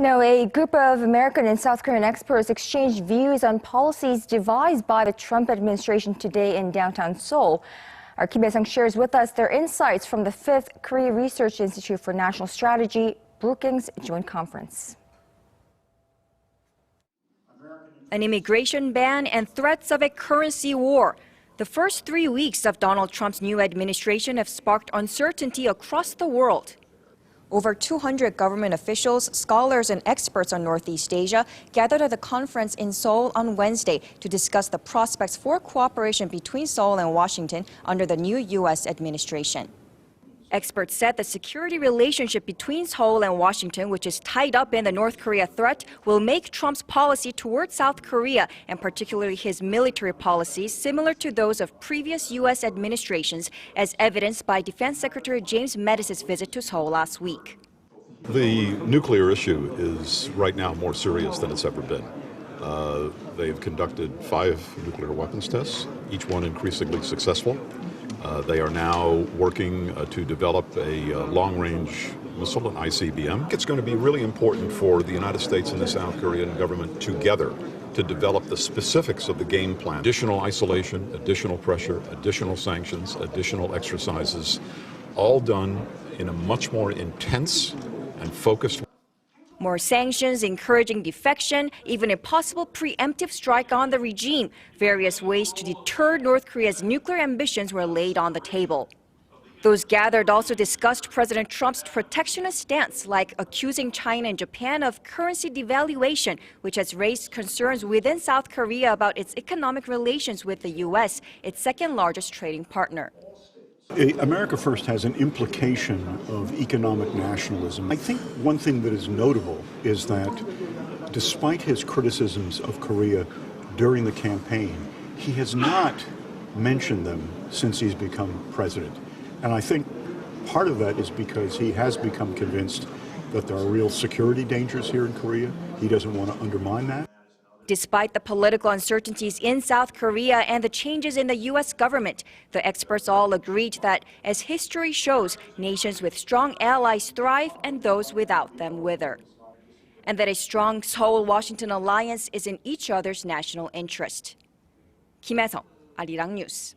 Now, a group of American and South Korean experts exchanged views on policies devised by the Trump administration today in downtown Seoul. Our Hye-sung shares with us their insights from the 5th Korea Research Institute for National Strategy-Brookings Joint Conference. An immigration ban and threats of a currency war. The first 3 weeks of Donald Trump's new administration have sparked uncertainty across the world. Over 200 government officials, scholars, and experts on Northeast Asia gathered at the conference in Seoul on Wednesday to discuss the prospects for cooperation between Seoul and Washington under the new U.S. administration. Experts said the security relationship between Seoul and Washington, which is tied up in the North Korea threat, will make Trump's policy toward South Korea, and particularly his military policies, similar to those of previous U.S. administrations, as evidenced by Defense Secretary James Mattis' visit to Seoul last week. The nuclear issue is right now more serious than it's ever been. They've conducted 5 nuclear weapons tests, each one increasingly successful. They are now working to develop a long-range missile, an ICBM. It's going to be really important for the United States and the South Korean government together to develop the specifics of the game plan. Additional isolation, additional pressure, additional sanctions, additional exercises, all done in a much more intense and focused way. More sanctions, encouraging defection, even a possible preemptive strike on the regime. Various ways to deter North Korea's nuclear ambitions were laid on the table. Those gathered also discussed President Trump's protectionist stance, like accusing China and Japan of currency devaluation, which has raised concerns within South Korea about its economic relations with the U.S., its second largest trading partner. America First has an implication of economic nationalism. I think one thing that is notable is that despite his criticisms of Korea during the campaign, he has not mentioned them since he's become president. And I think part of that is because he has become convinced that there are real security dangers here in Korea. He doesn't want to undermine that. Despite the political uncertainties in South Korea and the changes in the U.S. government, the experts all agreed that, as history shows, nations with strong allies thrive and those without them wither. And that a strong Seoul-Washington alliance is in each other's national interest. Hye-sung, Arirang News.